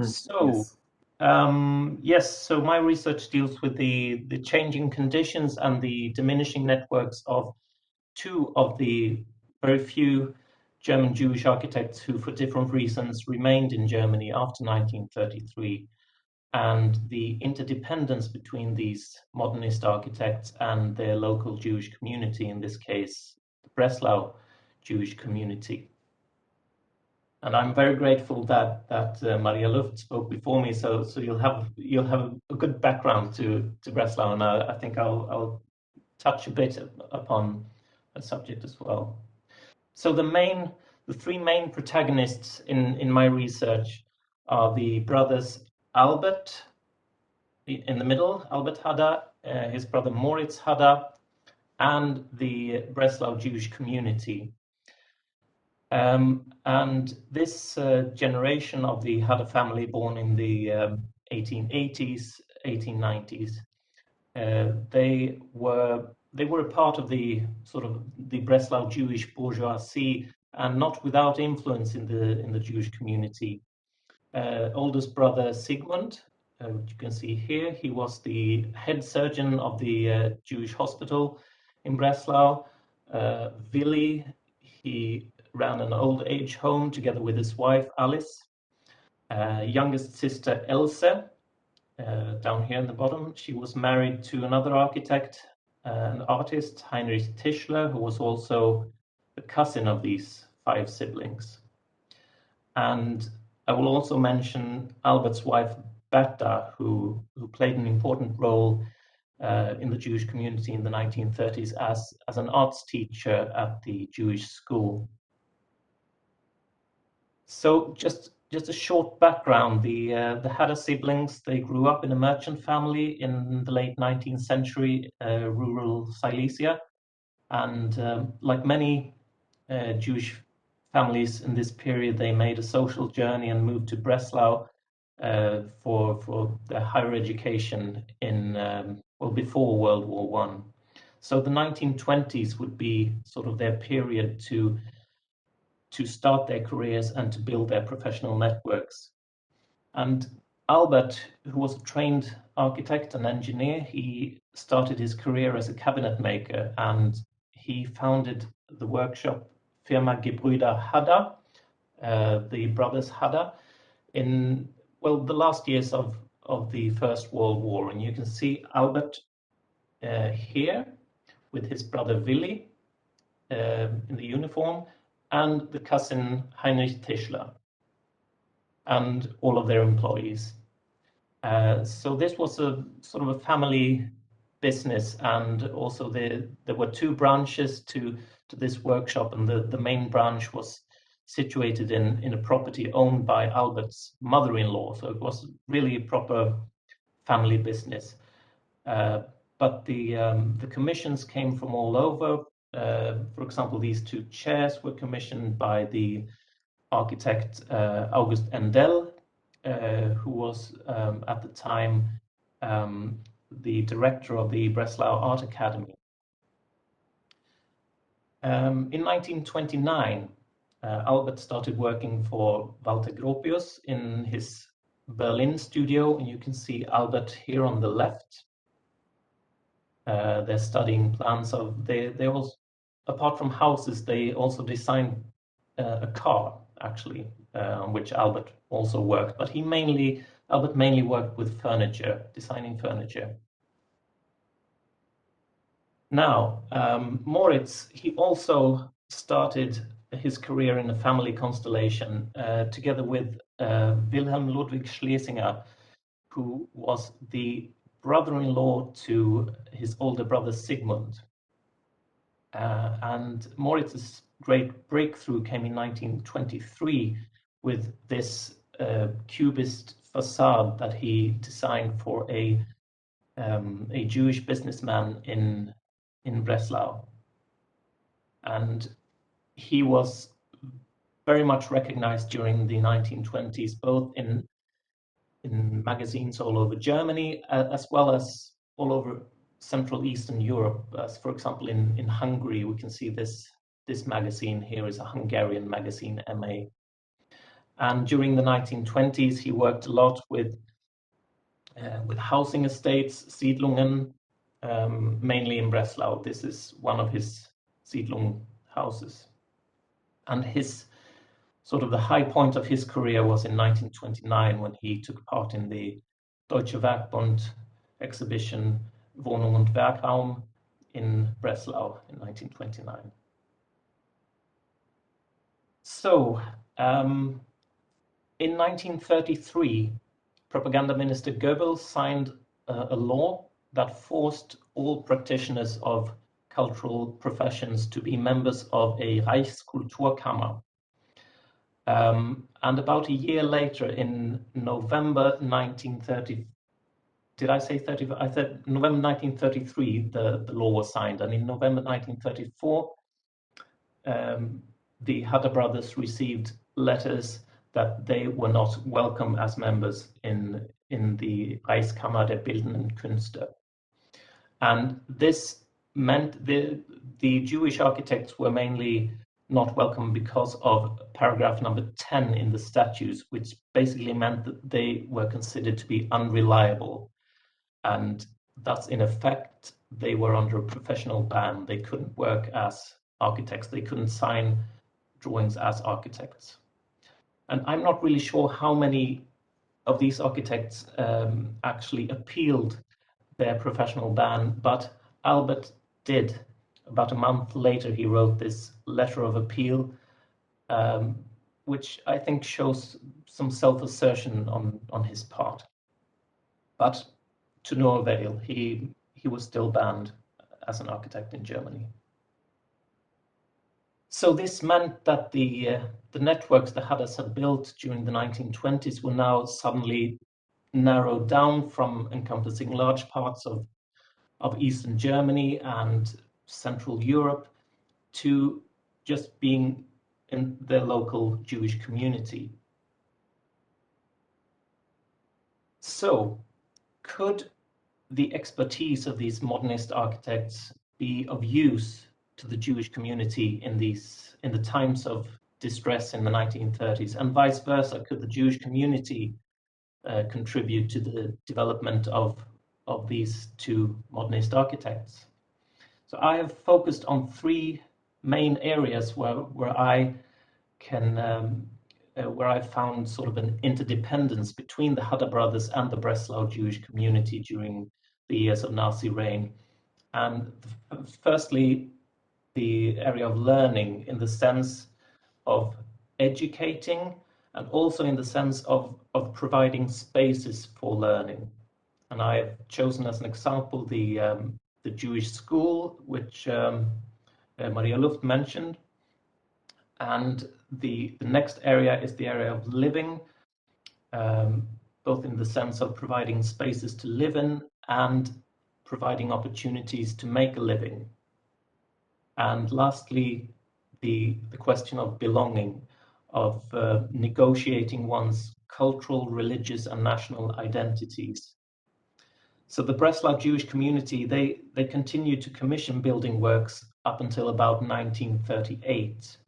So, Yes. yes, so my research deals with the changing conditions and the diminishing networks of two of the very few German Jewish architects who, for different reasons, remained in Germany after 1933, and the interdependence between these modernist architects and their local Jewish community, in this case, the Breslau Jewish community. And I'm very grateful that Maria Luft spoke before me, so you'll have a good background to Breslau, and I think I'll touch a bit upon a subject as well. So the three main protagonists in my research are the brothers Albert in the middle, Albert Hadda, his brother Moritz Hadda, and the Breslau Jewish community. And this generation of the Hadda family, born in the 1880s, 1890s, they were a part of the sort of the Breslau Jewish bourgeoisie, and not without influence in the Jewish community. Oldest brother Sigmund, which you can see here, he was the head surgeon of the Jewish hospital in Breslau. Willi, he ran an old age home together with his wife Alice. Youngest sister Else, down here in the bottom, she was married to another architect, an artist, Heinrich Tischler, who was also the cousin of these five siblings. And I will also mention Albert's wife Berta, who played an important role in the Jewish community in the 1930s as an arts teacher at the Jewish school. So just a short background: the Hadda siblings, they grew up in a merchant family in the late 19th century, rural Silesia, and like many Jewish families in this period, they made a social journey and moved to Breslau for their higher education in well, before World War One. So the 1920s would be sort of their period to start their careers and to build their professional networks. And Albert, who was a trained architect and engineer, he started his career as a cabinet maker, and he founded the workshop Firma Gebrüder Hadda, the brothers Hadda, in, well, the last years of the First World War. And you can see Albert here with his brother Willi in the uniform, and the cousin Heinrich Tischler, and all of their employees. So this was a sort of a family business, and also there were two branches to this workshop, and the main branch was situated in a property owned by Albert's mother-in-law. So it was really a proper family business. But the commissions came from all over. For example, these two chairs were commissioned by the architect August Endel, who was at the time the director of the Breslau Art Academy. In 1929, Albert started working for Walter Gropius in his Berlin studio, and you can see Albert here on the left. They're studying plans of, they also, apart from houses, they also designed a car, actually, on which Albert also worked, but Albert mainly worked with furniture, designing furniture. Now, Moritz, he also started his career in a family constellation together with Wilhelm Ludwig Schlesinger, who was the brother-in-law to his older brother Sigmund. And Moritz's great breakthrough came in 1923 with this cubist facade that he designed for a Jewish businessman in Breslau. And he was very much recognized during the 1920s, both in magazines all over Germany, as well as all over Central Eastern Europe. As for example, in Hungary, we can see this magazine here is a Hungarian magazine, MA. And during the 1920s, he worked a lot with housing estates, Siedlungen, mainly in Breslau. This is one of his Siedlung houses. And his sort of the high point of his career was in 1929 when he took part in the Deutsche Werkbund exhibition Wohnung und Werkraum in Breslau in 1929. So, in 1933, Propaganda Minister Goebbels signed a law that forced all practitioners of cultural professions to be members of a Reichskulturkammer. And about a year later, in November 1930, did I say 30? I said November 1933, the law was signed. And in November 1934, the Hadda brothers received letters that they were not welcome as members in the Reichskammer der Bildenden Künste. And this meant the Jewish architects were mainly not welcome because of paragraph number 10 in the statutes, which basically meant that they were considered to be unreliable. And thus, in effect, they were under a professional ban. They couldn't work as architects. They couldn't sign drawings as architects. And I'm not really sure how many of these architects actually appealed their professional ban, but Albert did. About a month later, he wrote this letter of appeal, which I think shows some self-assertion on his part. But to no avail, he was still banned as an architect in Germany. So this meant that the networks the Haddas had built during the 1920s were now suddenly narrowed down from encompassing large parts of Eastern Germany and Central Europe to just being in their local Jewish community. So, could the expertise of these modernist architects be of use to the Jewish community in the times of distress in the 1930s, and vice versa? Could the Jewish community contribute to the development of these two modernist architects? So I have focused on three main areas where I can where I found sort of an interdependence between the Hadda brothers and the Breslau Jewish community during the years of Nazi reign. And firstly, the area of learning in the sense of educating, and also in the sense of providing spaces for learning. And I have chosen as an example the Jewish school, which Maria Luft mentioned. And the next area is the area of living, both in the sense of providing spaces to live in and providing opportunities to make a living. And lastly, the question of belonging, of negotiating one's cultural, religious, and national identities. So the Breslau Jewish community, they continued to commission building works up until about 1938.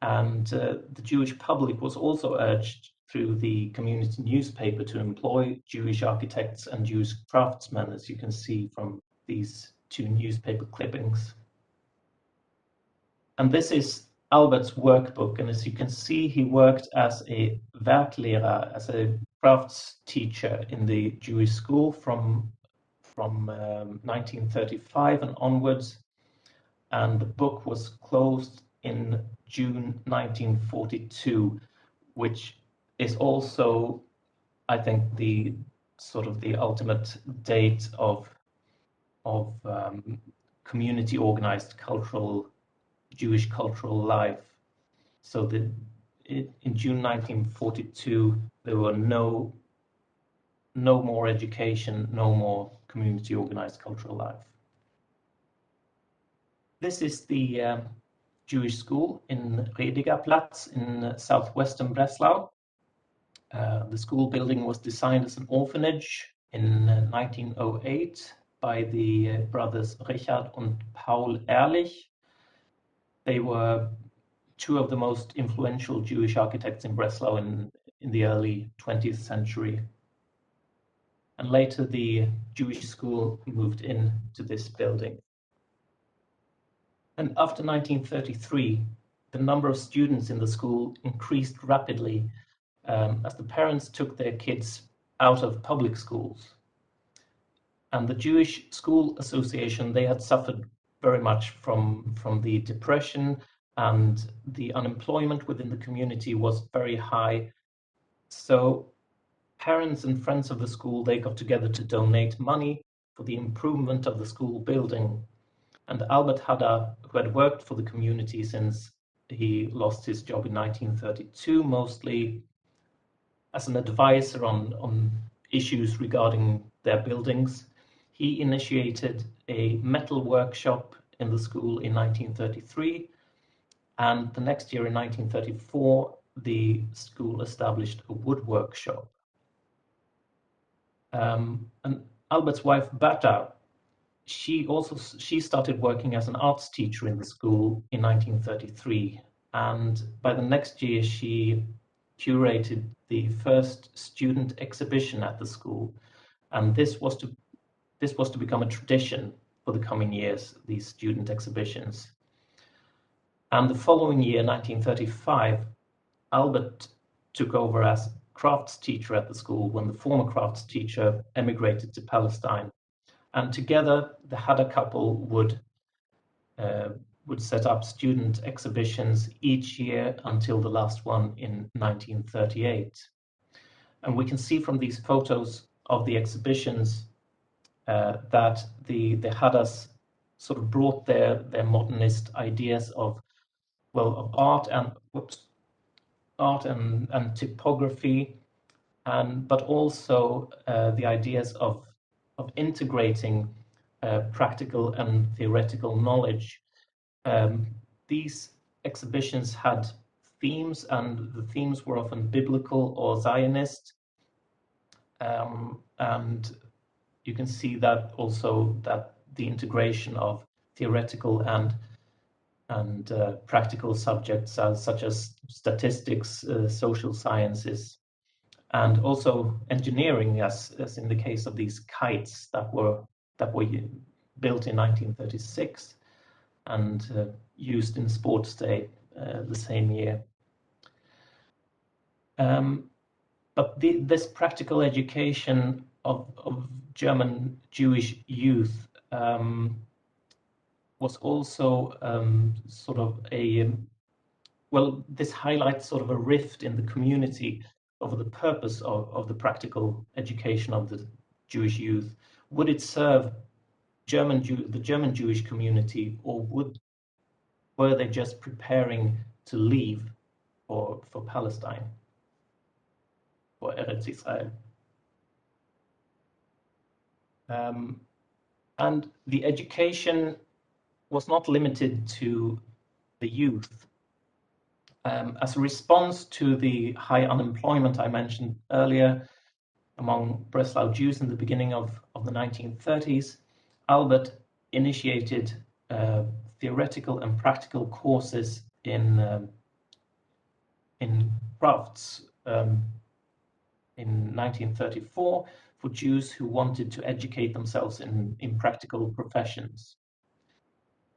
And the Jewish public was also urged through the community newspaper to employ Jewish architects and Jewish craftsmen, as you can see from these two newspaper clippings. And this is Albert's workbook, and as you can see, he worked as a Werklehrer, as a crafts teacher in the Jewish school from 1935 and onwards, and the book was closed in June 1942, which is also, I think, the sort of the ultimate date of community organized Jewish cultural life. So in June 1942, there were no more education, no more community organized cultural life. This is the Jewish school in Redigerplatz in southwestern Breslau. The school building was designed as an orphanage in 1908 by the brothers Richard and Paul Ehrlich. They were two of the most influential Jewish architects in Breslau in the early 20th century. And later the Jewish school moved into this building. And after 1933, the number of students in the school increased rapidly as the parents took their kids out of public schools. And the Jewish School Association, they had suffered very much from the depression, and the unemployment within the community was very high. So parents and friends of the school, they got together to donate money for the improvement of the school building. And Albert Hadda, who had worked for the community since he lost his job in 1932, mostly as an advisor on issues regarding their buildings, he initiated a metal workshop in the school in 1933. And the next year, in 1934, the school established a wood workshop. And Albert's wife, Berta, she started working as an arts teacher in the school in 1933. And by the next year, she curated the first student exhibition at the school. And this was to become a tradition for the coming years, these student exhibitions. And the following year, 1935, Albert took over as crafts teacher at the school when the former crafts teacher emigrated to Palestine. And together, the Hadda couple would set up student exhibitions each year until the last one in 1938. And we can see from these photos of the exhibitions that the Haddas sort of brought their modernist ideas of art and typography, but also the ideas of integrating practical and theoretical knowledge. These exhibitions had themes, and the themes were often biblical or Zionist. And you can see that also that the integration of theoretical and practical subjects such as statistics, social sciences, and also engineering, as in the case of these kites that were built in 1936 and used in Sports Day the same year. But this practical education of German Jewish youth was also sort of this highlights sort of a rift in the community over the purpose of the practical education of the Jewish youth. Would it serve the German Jewish community, or were they just preparing to leave for Palestine, for Eretz Israel? And the education was not limited to the youth. As a response to the high unemployment I mentioned earlier among Breslau Jews in the beginning of the 1930s, Albert initiated theoretical and practical courses in crafts in 1934 for Jews who wanted to educate themselves in practical professions.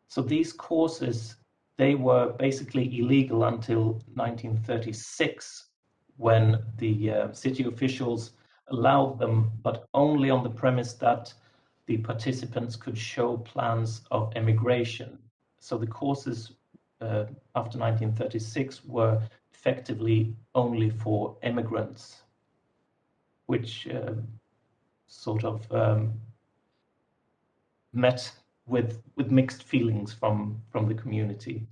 So these courses, they were basically illegal until 1936, when the city officials allowed them, but only on the premise that the participants could show plans of emigration. So the courses after 1936 were effectively only for immigrants, which sort of met with mixed feelings from the community.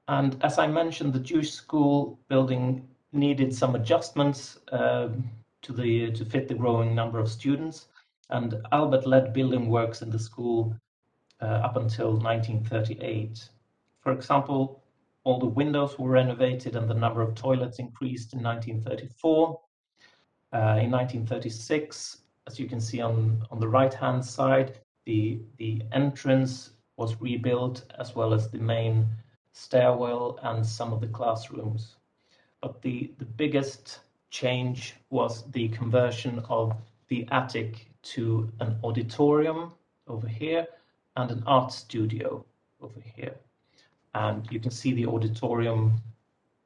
And as I mentioned, the Jewish school building needed some adjustments to fit the growing number of students, and Albert led building works in the school up until 1938. For example, all the windows were renovated and the number of toilets increased in 1934. In 1936, as you can see on the right-hand side, the entrance was rebuilt, as well as the main stairwell and some of the classrooms. But the biggest change was the conversion of the attic to an auditorium over here and an art studio over here. And you can see the auditorium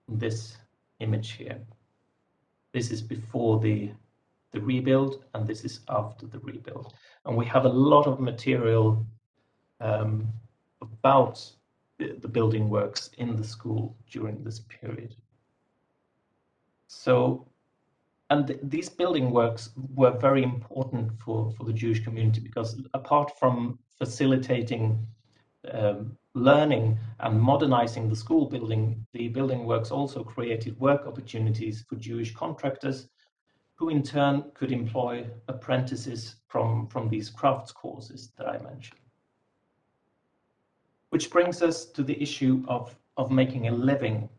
in this image here. This is before the rebuild, and this is after the rebuild. And we have a lot of material about the building works in the school during this period. So, and these building works were very important for the Jewish community, because apart from facilitating learning and modernizing the school building, the building works also created work opportunities for Jewish contractors, who in turn could employ apprentices from these crafts courses that I mentioned. Which brings us to the issue of making a living.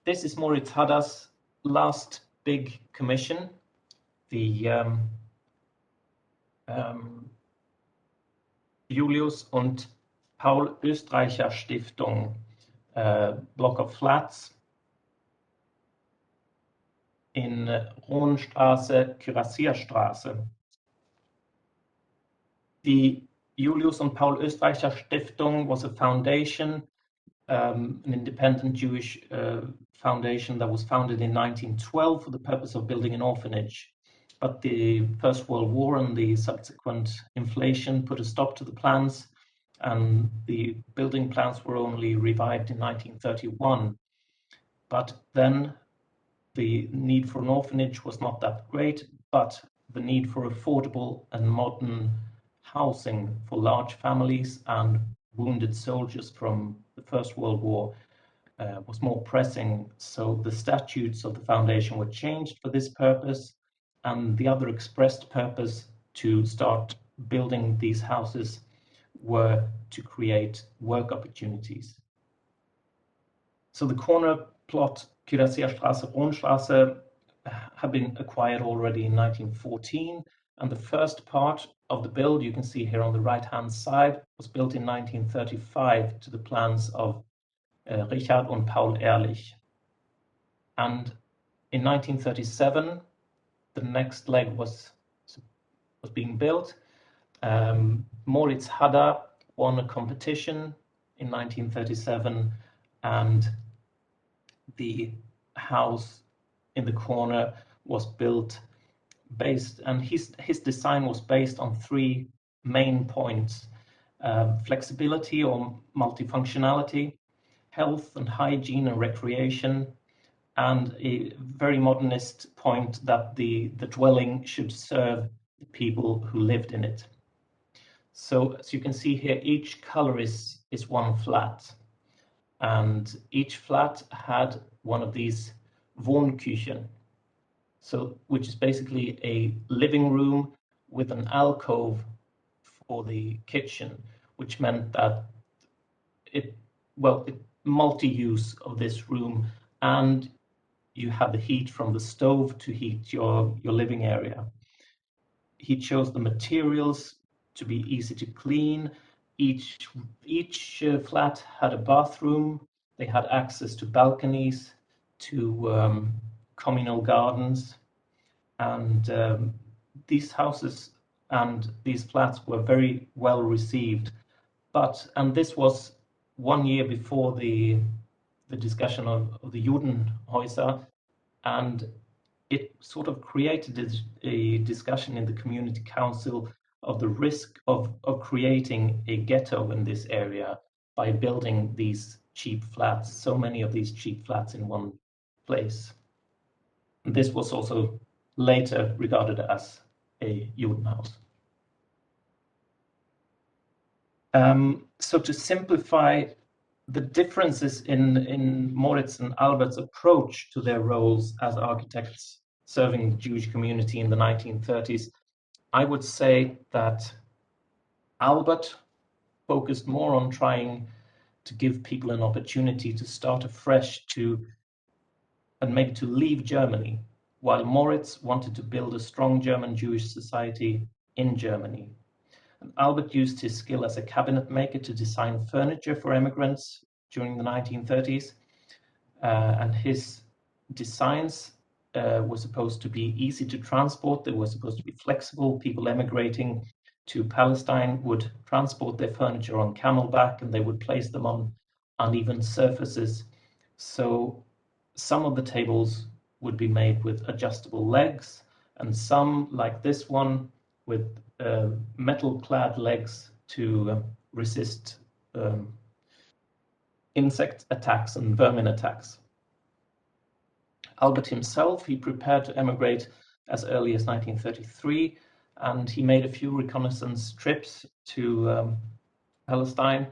This is Moritz Hadda's last big commission, the Julius und Paul Österreicher Stiftung block of flats in Rohnstraße, Kürassierstraße. The Julius und Paul Österreicher Stiftung was a foundation, an independent Jewish foundation that was founded in 1912 for the purpose of building an orphanage. But the First World War and the subsequent inflation put a stop to the plans, and the building plans were only revived in 1931. But then the need for an orphanage was not that great, but the need for affordable and modern housing for large families and wounded soldiers from the First World War was more pressing. So the statutes of the foundation were changed for this purpose, and the other expressed purpose to start building these houses were to create work opportunities. So the corner plot Kürassierstraße, Rohnstraße had been acquired already in 1914, and the first part of the build, you can see here on the right-hand side, was built in 1935 to the plans of Richard and Paul Ehrlich. And in 1937, the next leg was being built. Moritz Hadda won a competition in 1937, and the house in the corner was built based, and his design was based on three main points: flexibility or multifunctionality, health and hygiene and recreation, and a very modernist point that the dwelling should serve the people who lived in it. So as you can see here, each color is one flat, and each flat had one of these Wohnküchen, so which is basically a living room with an alcove for the kitchen, which meant that it multi-use of this room, and you have the heat from the stove to heat your living area. He chose the materials to be easy to clean. Each flat had a bathroom. They had access to balconies, to communal gardens, and these houses and these flats were very well received. And this was 1 year before the discussion of the Judenhäuser, and it sort of created a discussion in the community council of the risk of creating a ghetto in this area by building these cheap flats, so many of these cheap flats in one place. And this was also later regarded as a Judenhaus. So to simplify the differences in Moritz and Albert's approach to their roles as architects serving the Jewish community in the 1930s, I would say that Albert focused more on trying to give people an opportunity to start afresh, and maybe to leave Germany, while Moritz wanted to build a strong German Jewish society in Germany. And Albert used his skill as a cabinet maker to design furniture for immigrants during the 1930s. And his designs were supposed to be easy to transport. They were supposed to be flexible. People emigrating to Palestine would transport their furniture on camelback, and they would place them on uneven surfaces. So some of the tables would be made with adjustable legs, and some, like this one, with metal-clad legs to resist insect attacks and vermin attacks. Albert himself, he prepared to emigrate as early as 1933, and he made a few reconnaissance trips to Palestine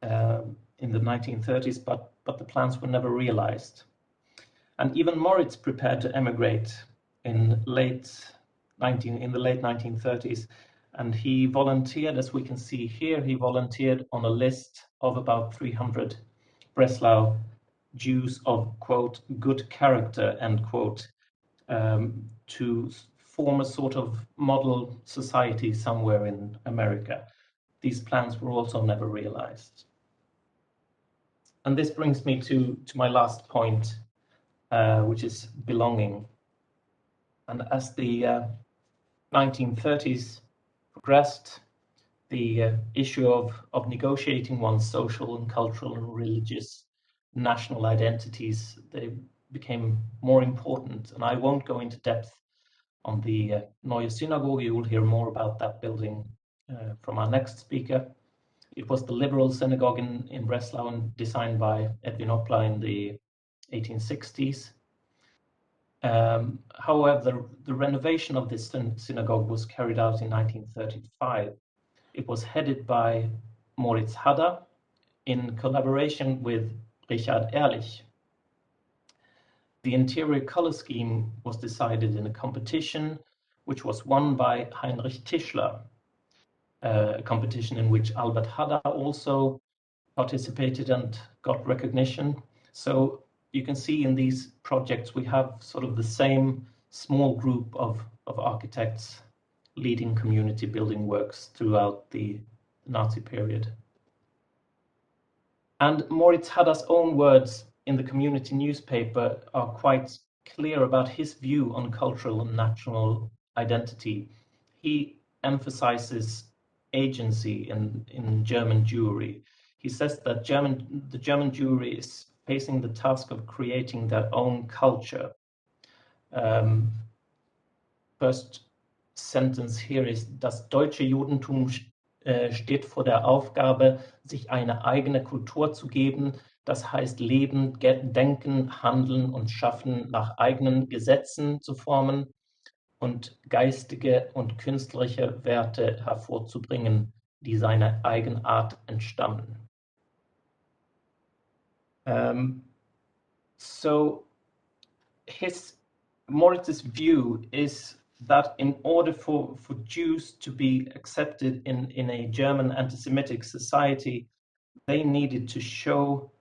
in the 1930s, but the plans were never realized. And even Moritz prepared to emigrate in the late 1930s, and he volunteered, as we can see here, he volunteered on a list of about 300 Breslau Jews of, quote, good character, end quote, to form a sort of model society somewhere in America. These plans were also never realized. And this brings me to my last point, which is belonging. And as the 1930s progressed, the issue of negotiating one's social and cultural and religious national identities, they became more important. And I won't go into depth on the Neue Synagogue. You will hear more about that building from our next speaker. It was the liberal synagogue in Breslau and designed by Edwin Oppler in the 1860s. However, the renovation of this synagogue was carried out in 1935. It was headed by Moritz Hadda in collaboration with Richard Ehrlich. The interior color scheme was decided in a competition which was won by Heinrich Tischler, a competition in which Albert Hadda also participated and got recognition. So you can see in these projects we have sort of the same small group of architects leading community building works throughout the Nazi period. And Moritz Hadda's own words in the community newspaper are quite clear about his view on cultural and national identity. He emphasizes agency in German Jewry. He says that the German Jewry is facing the task of creating their own culture. First sentence here is, das deutsche Judentum steht vor der Aufgabe, sich eine eigene Kultur zu geben, das heißt leben, denken, handeln und schaffen, nach eigenen Gesetzen zu formen und geistige und künstlerische Werte hervorzubringen, die seiner Eigenart entstammen. So Moritz's view is that in order for Jews to be accepted in a German anti-Semitic society, they needed to show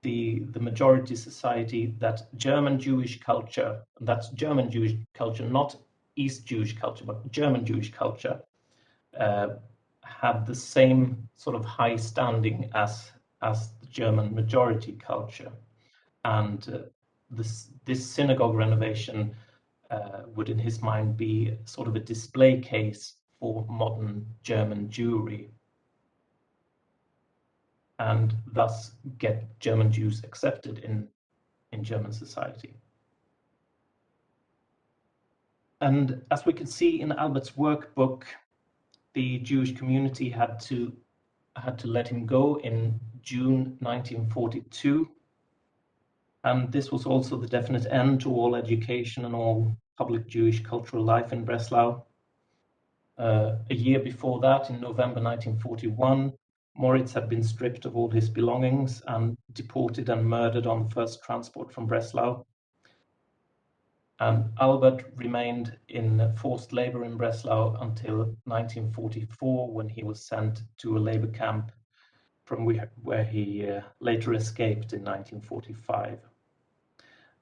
the majority society that German Jewish culture, and that's German Jewish culture, not East Jewish culture, but German Jewish culture, had the same sort of high standing as the German majority culture. And this synagogue renovation would, in his mind, be sort of a display case for modern German Jewry, and thus get German Jews accepted in German society. And as we can see in Albert's workbook, the Jewish community had to let him go in June 1942. And this was also the definite end to all education and all public Jewish cultural life in Breslau. A year before that, in November 1941, Moritz had been stripped of all his belongings and deported and murdered on the first transport from Breslau. And Albert remained in forced labor in Breslau until 1944, when he was sent to a labor camp from where he later escaped in 1945.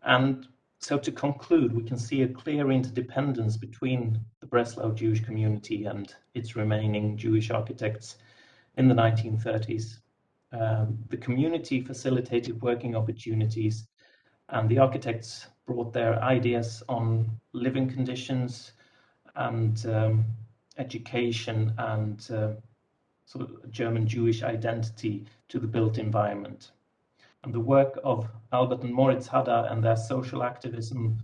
And So to conclude, we can see a clear interdependence between the Breslau Jewish community and its remaining Jewish architects in the 1930s. The community facilitated working opportunities, and the architects brought their ideas on living conditions and education and sort of German Jewish identity to the built environment. And the work of Albert and Moritz Hadda and their social activism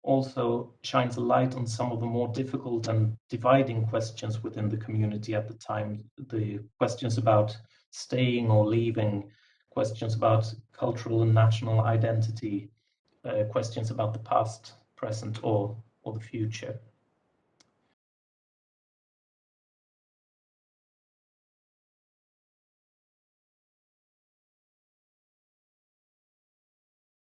also shines a light on some of the more difficult and dividing questions within the community at the time. The questions about staying or leaving, questions about cultural and national identity, questions about the past, present, or the future.